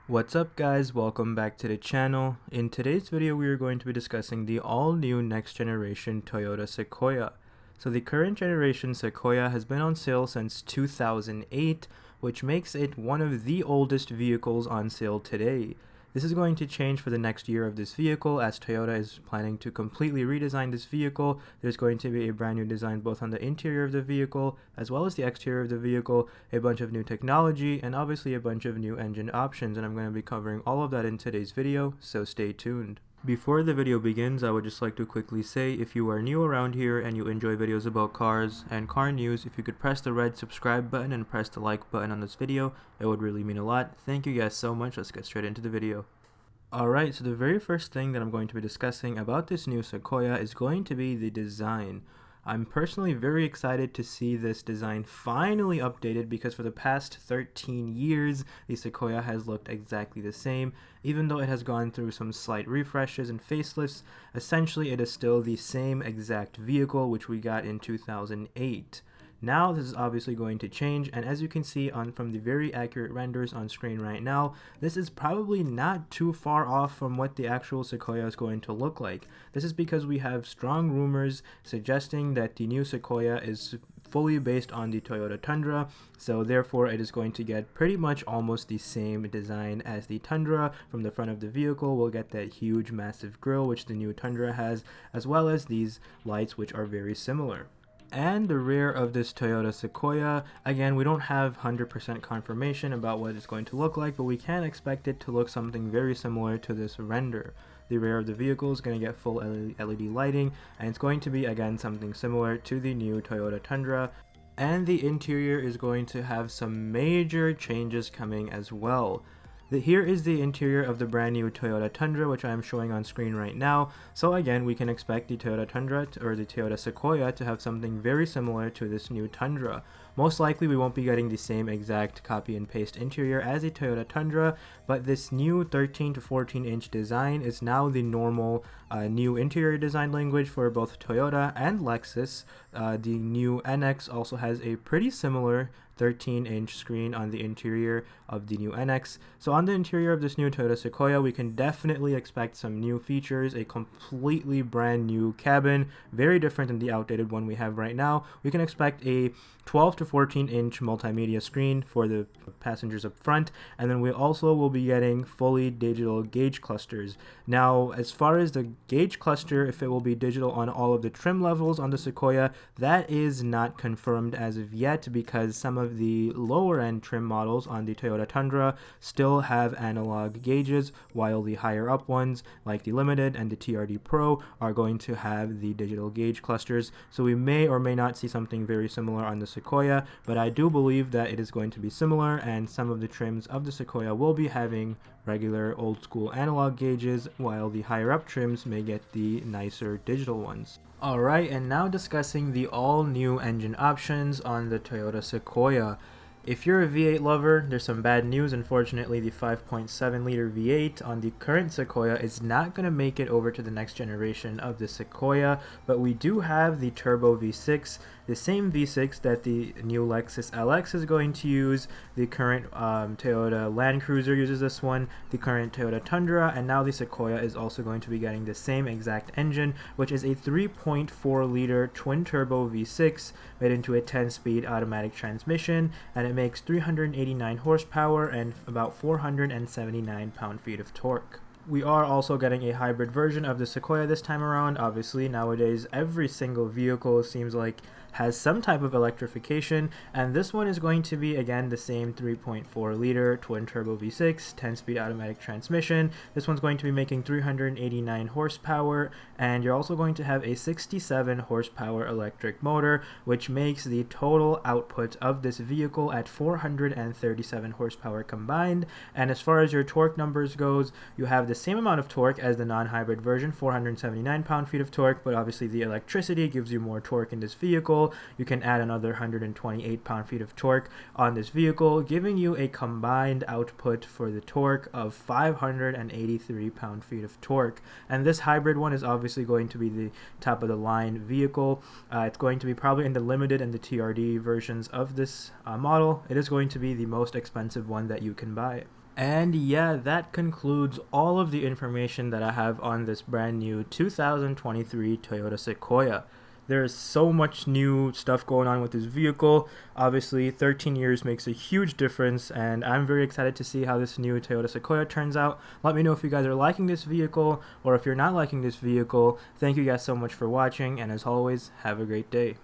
What's up guys, welcome back to the channel. In today's video we are going to be discussing the all new next generation Toyota Sequoia. So the current generation Sequoia has been on sale since 2008, which makes it one of the oldest vehicles on sale today. This is going to change for the next year of this vehicle, as Toyota is planning to completely redesign this vehicle. There's going to be a brand new design both on the interior of the vehicle as well as the exterior of the vehicle, a bunch of new technology, and obviously a bunch of new engine options, and I'm going to be covering all of that in today's video, so stay tuned. Before the video begins, I would just like to quickly say, if you are new around here and you enjoy videos about cars and car news, if you could press the red subscribe button and press the like button on this video, it would really mean a lot. Thank you guys so much. Let's get straight into the video. Alright, so the very first thing that I'm going to be discussing about this new Sequoia is going to be the design. I'm personally very excited to see this design finally updated, because for the past 13 years the Sequoia has looked exactly the same. Even though it has gone through some slight refreshes and facelifts, essentially it is still the same exact vehicle which we got in 2008. Now this is obviously going to change, and as you can see from the very accurate renders on screen right now, this is probably not too far off from what the actual Sequoia is going to look like. This is because we have strong rumors suggesting that the new Sequoia is fully based on the Toyota Tundra, so therefore it is going to get pretty much almost the same design as the Tundra. From the front of the vehicle we'll get that huge massive grille which the new Tundra has, as well as these lights which are very similar. And the rear of this Toyota Sequoia, again, we don't have 100% confirmation about what it's going to look like, but we can expect it to look something very similar to this render. The rear of the vehicle is going to get full LED lighting, and it's going to be, again, something similar to the new Toyota Tundra. And the interior is going to have some major changes coming as well. Here is the interior of the brand new Toyota Tundra, which I am showing on screen right now. So again, we can expect the Toyota Tundra or the Toyota Sequoia to have something very similar to this new Tundra. Most likely we won't be getting the same exact copy and paste interior as the Toyota Tundra, but this new 13 to 14 inch design is now the normal new interior design language for both Toyota and Lexus. The new NX also has a pretty similar 13-inch screen on the interior of the new NX. So on the interior of this new Toyota Sequoia, we can definitely expect some new features, a completely brand new cabin, very different than the outdated one we have right now. We can expect a 12 to 14-inch multimedia screen for the passengers up front, and then we also will be getting fully digital gauge clusters. Now, as far as the gauge cluster, if it will be digital on all of the trim levels on the Sequoia, that is not confirmed as of yet, because some of the lower end trim models on the Toyota Tundra still have analog gauges, while the higher up ones like the Limited and the TRD Pro are going to have the digital gauge clusters. So we may or may not see something very similar on the Sequoia, but I do believe that it is going to be similar, and some of the trims of the Sequoia will be having regular old school analog gauges, while the higher up trims may get the nicer digital ones. Alright, and now discussing the all new engine options on the Toyota Sequoia. If you're a V8 lover, there's some bad news. Unfortunately, the 5.7 liter V8 on the current Sequoia is not going to make it over to the next generation of the Sequoia, but we do have the turbo V6, the same V6 that the new Lexus LX is going to use. The current Toyota Land Cruiser uses this one, the current Toyota Tundra, and now the Sequoia is also going to be getting the same exact engine, which is a 3.4 liter twin turbo V6 made into a 10-speed automatic transmission, and it makes 389 horsepower and about 479 pound-feet of torque. We are also getting a hybrid version of the Sequoia this time around. Obviously, nowadays every single vehicle seems like has some type of electrification, and this one is going to be again the same 3.4 liter twin turbo V6 10-speed automatic transmission. This one's going to be making 389 horsepower, and you're also going to have a 67 horsepower electric motor, which makes the total output of this vehicle at 437 horsepower combined. And as far as your torque numbers goes, you have the same amount of torque as the non-hybrid version, 479 pound-feet of torque, but obviously the electricity gives you more torque in this vehicle. You can add another 128 pound-feet of torque on this vehicle, giving you a combined output for the torque of 583 pound-feet of torque. And this hybrid one is obviously going to be the top of the line vehicle. It's going to be probably in the Limited and the TRD versions of this model. It is going to be the most expensive one that you can buy. And yeah, that concludes all of the information that I have on this brand new 2023 Toyota Sequoia. There's so much new stuff going on with this vehicle. Obviously, 13 years makes a huge difference, and I'm very excited to see how this new Toyota Sequoia turns out. Let me know if you guys are liking this vehicle, or if you're not liking this vehicle. Thank you guys so much for watching, and as always, have a great day.